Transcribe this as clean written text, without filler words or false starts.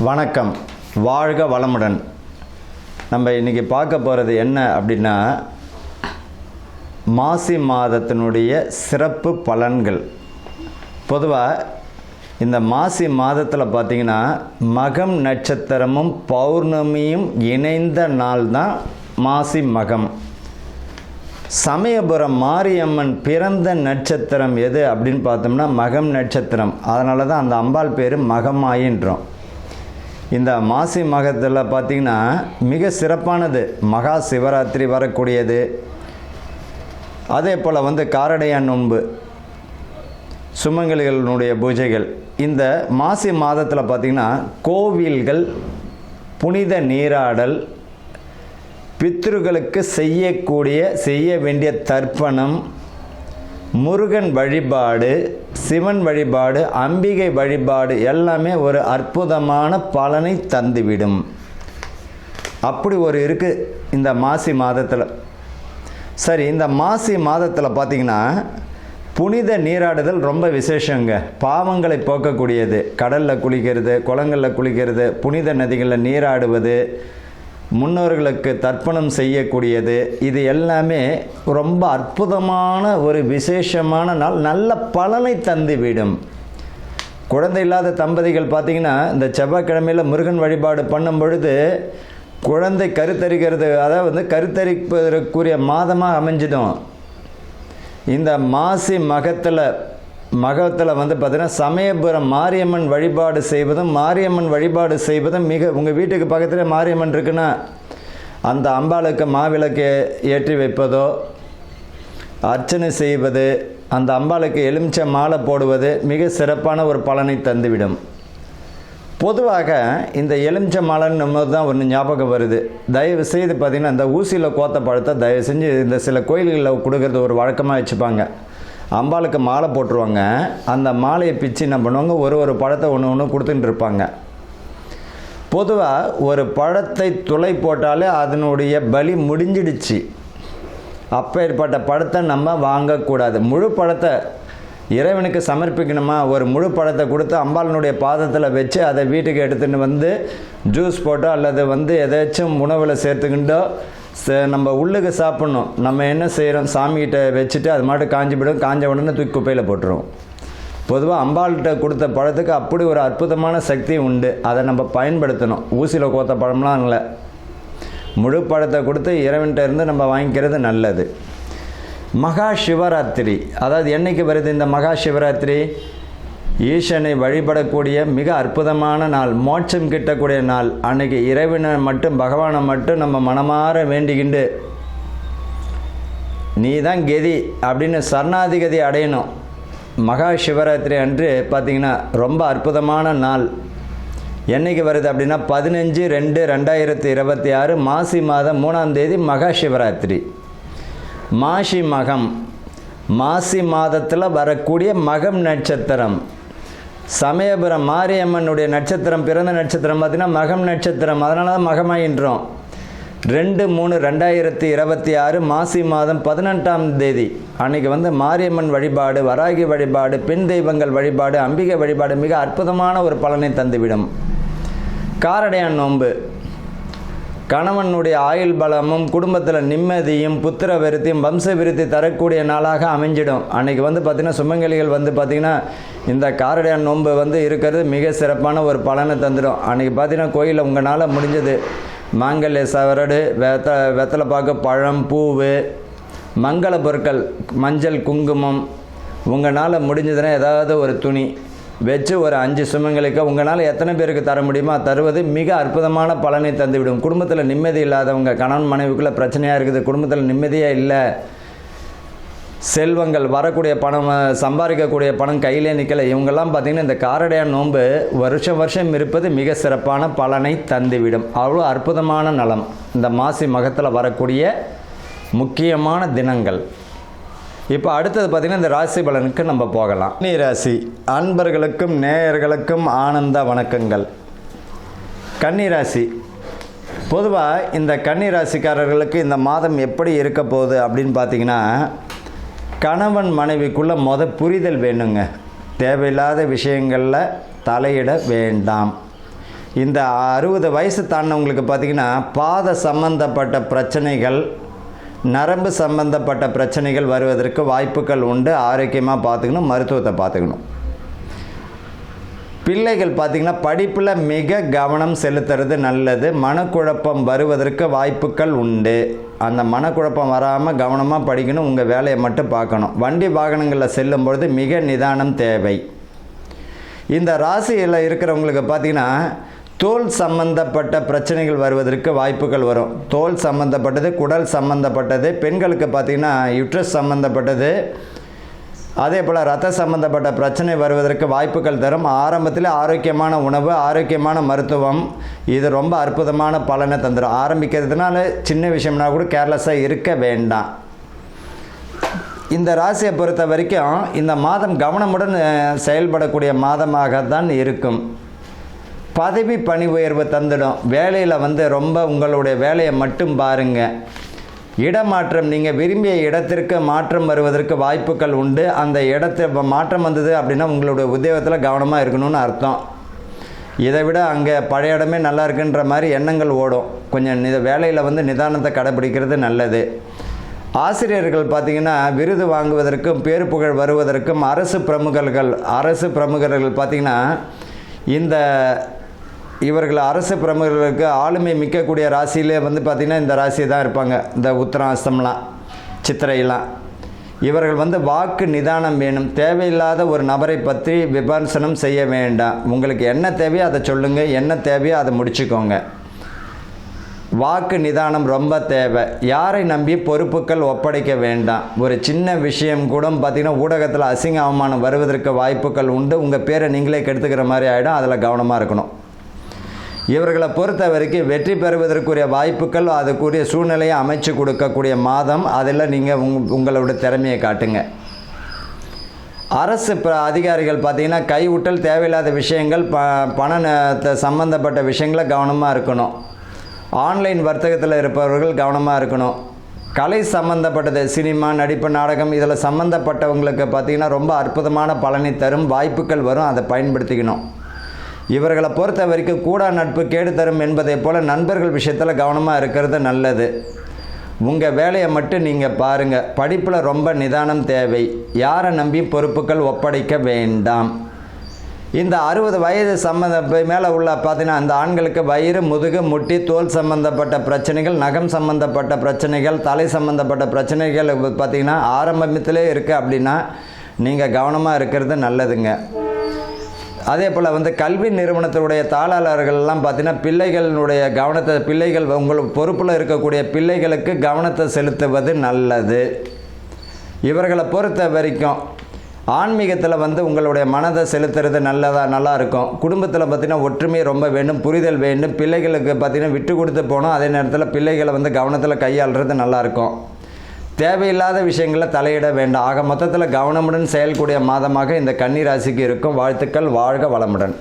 வணக்கம், வாழ்க வளமுடன். நம்ம இன்றைக்கி பார்க்க போகிறது என்ன அப்படின்னா, மாசி மாதத்தினுடைய சிறப்பு பலன்கள். பொதுவாக இந்த மாசி மாதத்தில் பார்த்திங்கன்னா மகம் நட்சத்திரமும் பௌர்ணமியும் இணைந்த நாள் தான் மாசி மகம். சமயபுரம் மாரியம்மன் பிறந்த நட்சத்திரம் எது அப்படின்னு பார்த்தோம்னா மகம் நட்சத்திரம். அதனால தான் அந்த அம்பாள் பேர் மகமாயின்றோம். இந்த மாசி மகத்தில் பார்த்திங்கன்னா மிக சிறப்பானது மகா சிவராத்திரி வரக்கூடியது. அதே போல் காரடையான் நோன்பு, சுமங்கலிகளுடைய பூஜைகள். இந்த மாசி மாதத்தில் பார்த்திங்கன்னா கோவில்கள், புனித நீராடல், பித்ருக்களுக்கு செய்ய வேண்டிய தர்ப்பணம், முருகன் வழிபாடு, சிவன் வழிபாடு, அம்பிகை வழிபாடு எல்லாமே ஒரு அற்புதமான பலனை தந்துவிடும். அப்படி ஒரு இருக்குது இந்த மாசி மாதத்தில். சரி, இந்த மாசி மாதத்தில் பார்த்திங்கன்னா புனித நீராடுதல் ரொம்ப விசேஷங்க. பாவங்களை போக்கக்கூடியது. கடலில் குளிக்கிறது, குளங்களில் குளிக்கிறது, புனித நதிகளில் நீராடுவது, முன்னோர்களுக்கு தர்ப்பணம் செய்யக்கூடியது, இது எல்லாமே ரொம்ப அற்புதமான ஒரு விசேஷமான நாள். நல்ல பலனை தந்துவிடும். குழந்தை இல்லாத தம்பதிகள் பார்த்திங்கன்னா இந்த செவ்வாய்க்கிழமையில் முருகன் வழிபாடு பண்ணும் பொழுது குழந்தை கருத்தரிக்கிறது, அதாவது கருத்தரிப்பதற்குரிய மாதமாக அமைஞ்சிடும். இந்த மாசி மகத்தில் பார்த்திங்கன்னா சமயபுரம் மாரியம்மன் வழிபாடு செய்வதும் மிக, உங்கள் வீட்டுக்கு பக்கத்தில் மாரியம்மன் இருக்குன்னா அந்த அம்பாளுக்கு மாவிளக்கு ஏற்றி வைப்பதோ, அர்ச்சனை செய்வது, அந்த அம்பாளுக்கு எலுமிச்சை மாலை போடுவது மிக சிறப்பான ஒரு பலனை தந்துவிடும். பொதுவாக இந்த எலுமிச்சை மாலைன்னு தான் ஒன்று ஞாபகம் வருது. தயவு செய்து பார்த்திங்கன்னா இந்த ஊசியில் கோத்த பழத்தை தயவு செஞ்சு இந்த சில கோயில்களில் கொடுக்கறது ஒரு வழக்கமாக வச்சுப்பாங்க. அம்பாளுக்கு மாலை போட்டுருவாங்க. அந்த மாலையை பிச்சு என்ன பண்ணுவாங்க, ஒரு பழத்தை ஒன்று கொடுத்துட்டு இருப்பாங்க. பொதுவாக ஒரு பழத்தை துளை போட்டாலே அதனுடைய பலி முடிஞ்சிடுச்சு. அப்பேற்பட்ட பழத்தை நம்ம வாங்கக்கூடாது. முழு பழத்தை இறைவனுக்கு சமர்ப்பிக்கணுமா, ஒரு முழு பழத்தை கொடுத்து அம்பாளினுடைய பாதத்தில் வச்சு அதை வீட்டுக்கு எடுத்துகிட்டு ஜூஸ் போட்டோ அல்லது எதாச்சும் உணவில் சேர்த்துக்கிட்டோ நம்ம உள்ளுக்கு சாப்பிட்ணும். நம்ம என்ன செய்கிறோம், சாமிகிட்ட வச்சுட்டு அது மாட்டு காஞ்ச உடனே தூக்கி குப்பையில் போட்டுருவோம். பொதுவாக அம்பாள்கிட்ட கொடுத்த பழத்துக்கு அப்படி ஒரு அற்புதமான சக்தி உண்டு. அதை நம்ம பயன்படுத்தணும். ஊசியில் கோத்த பழம்லாம் இல்லை, முழு பழத்தை கொடுத்து இறைவன்கிட்ட இருந்து நம்ம வாங்கிக்கிறது நல்லது. மகா சிவராத்திரி, அதாவது என்னைக்கு வருது இந்த மகா சிவராத்திரி? ஈசனை வழிபடக்கூடிய மிக அற்புதமான நாள், மோட்சம் கிட்டக்கூடிய நாள். அன்னைக்கு இறைவனை மட்டும், பகவானை மட்டும் நம்ம மனமாற வேண்டிக்கிண்டு நீ தான் கதி அப்படின்னு சரணாதிகதி அடையணும். மகா சிவராத்திரி அன்று பார்த்திங்கன்னா ரொம்ப அற்புதமான நாள். என்னைக்கு வருது அப்படின்னா 15/2/2026 மாசி மாதம் 3ஆம் தேதி மகா சிவராத்திரி. மாசி மாதத்தில் வரக்கூடிய மகம் நட்சத்திரம். சமயபுரம் மாரியம்மனுடைய நட்சத்திரம், பிறந்த நட்சத்திரம் பார்த்திங்கன்னா மகம் நட்சத்திரம். அதனால தான் மகமாயின்றோம். 2/3/2026 மாசி மாதம் 18ஆம் தேதி அன்றைக்கி மாரியம்மன் வழிபாடு, வராகி வழிபாடு, பெண் தெய்வங்கள் வழிபாடு, அம்பிகை வழிபாடு மிக அற்புதமான ஒரு பலனை தந்துவிடும். காரடையான் நோன்பு கணவனுடைய ஆயுள் பலமும் குடும்பத்தில் நிம்மதியும் புத்திர விருத்தியும் வம்ச விருத்தி தரக்கூடிய நாளாக அமைஞ்சிடும். அன்றைக்கி பார்த்திங்கன்னா சுமங்கலிகள் பார்த்திங்கன்னா இந்த காரடையான் நோன்பு இருக்கிறது மிக சிறப்பான ஒரு பலனை தந்துடும். அன்றைக்கி பார்த்திங்கன்னா கோயிலில் உங்களால் முடிஞ்சது மாங்கல்ய சவரடு, வெத்தலை பாக்கு, பழம், பூவு, மங்கள பொருட்கள், மஞ்சள், குங்குமம், உங்களால் முடிஞ்சதுன்னா ஏதாவது ஒரு துணி வச்சு ஒரு 5 சுமங்களுக்கு உங்களால் எத்தனை பேருக்கு தர முடியுமோ தருவது மிக அற்புதமான பலனை தந்துவிடும். குடும்பத்தில் நிம்மதி இல்லாதவங்க, கணவன் மனைவிக்குள்ளே பிரச்சனையாக இருக்குது, குடும்பத்தில் நிம்மதியாக இல்லை, செல்வங்கள் வரக்கூடிய பணம், சம்பாதிக்கக்கூடிய பணம் கையிலே நிற்கலை, இவங்கெல்லாம் பார்த்திங்கன்னா இந்த காரடையான் நோன்பு வருஷம் இருப்பது மிக சிறப்பான பலனை தந்துவிடும். அவ்வளோ அற்புதமான நலம் இந்த மாசி மகத்தில் வரக்கூடிய முக்கியமான தினங்கள். இப்போ அடுத்தது பார்த்திங்கன்னா இந்த ராசி பலனுக்கு நம்ம போகலாம். கன்னி ராசி அன்பர்களுக்கும் நேயர்களுக்கும் ஆனந்த வணக்கங்கள். கன்னி ராசி, பொதுவாக இந்த கன்னி ராசிக்காரர்களுக்கு இந்த மாதம் எப்படி இருக்க போகுது அப்படின்னு பார்த்திங்கன்னா, கணவன் மனைவிக்குள்ளே புரிதல் வேணுங்க. தேவையில்லாத விஷயங்களில் தலையிட வேண்டாம். இந்த 60 வயசு தாண்டினவங்களுக்கு பார்த்திங்கன்னா பாத சம்பந்தப்பட்ட பிரச்சனைகள், நரம்பு சம்பந்தப்பட்ட பிரச்சனைகள் வருவதற்கு வாய்ப்புகள் உண்டு. ஆரோக்கியமாக பார்த்துக்கணும், மருத்துவத்தை பார்த்துக்கணும். பிள்ளைகள் பார்த்திங்கன்னா படிப்பில் மிக கவனம் செலுத்துறது நல்லது. மனக்குழப்பம் வருவதற்கு வாய்ப்புகள் உண்டு. அந்த மனக்குழப்பம் வராமல் கவனமாக படிக்கணும், உங்கள் வேலையை மட்டும் பார்க்கணும். வண்டி வாகனங்களில் செல்லும் பொழுது மிக நிதானம் தேவை. இந்த ராசியில் இருக்கிறவங்களுக்கு பார்த்திங்கன்னா தோல் சம்பந்தப்பட்ட பிரச்சனைகள் வருவதற்கு வாய்ப்புகள் வரும். தோல் சம்பந்தப்பட்டது, குடல் சம்பந்தப்பட்டது, பெண்களுக்கு பார்த்திங்கன்னா யுட்ரஸ் சம்பந்தப்பட்டது, அதே போல் ரத்த சம்பந்தப்பட்ட பிரச்சனை வருவதற்கு வாய்ப்புகள் தரும். ஆரம்பத்தில் ஆரோக்கியமான உணவு, ஆரோக்கியமான மருத்துவம், இது ரொம்ப அற்புதமான பலனை தந்துடும். ஆரம்பிக்கிறதுனால சின்ன விஷயம்னா கூட கேர்லெஸ்ஸாக இருக்க வேண்டாம். இந்த ராசியை பொறுத்த வரைக்கும் இந்த மாதம் கவனமுடன் செயல்படக்கூடிய மாதமாக தான் இருக்கும். பதவி பணி உயர்வு தந்துடும். வேலையில் ரொம்ப உங்களுடைய வேலையை மட்டும் பாருங்கள். இடமாற்றம், நீங்கள் விரும்பிய இடத்திற்கு மாற்றம் வருவதற்கு வாய்ப்புகள் உண்டு. அந்த இடத்து மாற்றம் வந்தது அப்படின்னா உங்களுடைய உத்தியோகத்தில் கவனமாக இருக்கணும்னு அர்த்தம். இதை விட அங்கே பழைய இடமே நல்லா இருக்குன்ற மாதிரி எண்ணங்கள் ஓடும். கொஞ்சம் வேலையில் நிதானத்தை கடைபிடிக்கிறது நல்லது. ஆசிரியர்கள் பார்த்திங்கன்னா விருது வாங்குவதற்கும் பேரு புகழ் வருவதற்கும் அரசு பிரமுகர்கள் பார்த்திங்கன்னா இவர்கள் அரசு பிரமுகர்களுக்கு ஆளுமை மிக்கக்கூடிய ராசியிலே பார்த்திங்கன்னா இந்த ராசி தான் இருப்பாங்க. இந்த உத்திராஸ்தம்லாம், சித்திரையெல்லாம். இவர்கள் வாக்கு நிதானம் வேணும். தேவையில்லாத ஒரு நபரை பற்றி விமர்சனம் செய்ய வேண்டாம். உங்களுக்கு என்ன தேவையோ அதை சொல்லுங்கள், என்ன தேவையோ அதை முடிச்சுக்கோங்க. வாக்கு நிதானம் ரொம்ப தேவை. யாரை நம்பி பொறுப்புகள் ஒப்படைக்க வேண்டாம். ஒரு சின்ன விஷயம் கூட பார்த்திங்கன்னா ஊடகத்தில் அசிங்க அவமானம் வருவதற்கு வாய்ப்புகள் உண்டு. உங்கள் பேரை நீங்களே கெடுத்துக்கிற மாதிரி ஆகிடும். அதில் கவனமாக இருக்கணும். இவர்களை பொறுத்த வரைக்கும் வெற்றி பெறுவதற்குரிய வாய்ப்புகள், அதுக்குரிய சூழ்நிலையை அமைச்சு கொடுக்கக்கூடிய மாதம். அதில் நீங்கள் உங்களோட திறமையை காட்டுங்க. அரசு அதிகாரிகள் பார்த்திங்கன்னா கைவிட்டல், தேவையில்லாத விஷயங்கள், பணத்தை சம்பந்தப்பட்ட விஷயங்களை கவனமாக இருக்கணும். ஆன்லைன் வர்த்தகத்தில் இருப்பவர்கள் கவனமாக இருக்கணும். கலை சம்பந்தப்பட்டது, சினிமா, நடிப்பு, நாடகம், இதில் சம்பந்தப்பட்டவங்களுக்கு பார்த்திங்கன்னா ரொம்ப அற்புதமான பலனை தரும். வாய்ப்புகள் வரும், அதை பயன்படுத்திக்கணும். இவர்களை பொறுத்த வரைக்கும் கூடா நட்பு கேடு தரும் என்பதை போல் நண்பர்கள் விஷயத்தில் கவனமாக இருக்கிறது நல்லது. உங்கள் வேலையை மட்டும் நீங்கள் பாருங்கள். படிப்பில் ரொம்ப நிதானம் தேவை. யாரை நம்பி பொறுப்புகள் ஒப்படைக்க வேண்டாம். இந்த 60 வயது மேலே உள்ள பார்த்திங்கன்னா அந்த ஆண்களுக்கு வயிறு, முதுகு, முட்டி, தோல் சம்பந்தப்பட்ட பிரச்சனைகள், நகம் சம்பந்தப்பட்ட பிரச்சனைகள், தலை சம்பந்தப்பட்ட பிரச்சனைகள் பார்த்திங்கன்னா ஆரம்பத்திலே இருக்குது அப்படின்னா நீங்கள் கவனமாக இருக்கிறது நல்லதுங்க. அதே போல் கல்வி நிறுவனத்தினுடைய தாளாளர்கள்லாம் பார்த்திங்கன்னா பிள்ளைகள் உங்கள் பொறுப்பில் இருக்கக்கூடிய பிள்ளைகளுக்கு கவனத்தை செலுத்துவது நல்லது. இவர்களை பொறுத்த வரைக்கும் ஆன்மீகத்தில் உங்களுடைய மனதை செலுத்துறது நல்லா இருக்கும். குடும்பத்தில் பார்த்திங்கன்னா ஒற்றுமை ரொம்ப வேண்டும், புரிதல் வேண்டும். பிள்ளைகளுக்கு பார்த்திங்கன்னா விட்டு கொடுத்து போகணும். அதே நேரத்தில் பிள்ளைகளை கவனத்தில் கையாளுறது நல்லாயிருக்கும். தேவையில்லாத விஷயங்களில் தலையிட வேண்டாம். ஆக மொத்தத்தில் கவனமுடன் செயல்கூடிய மாதமாக இந்த கன்னி ராசிக்கு இருக்கும். வாழ்த்துக்கள். வாழ்க வளமுடன்.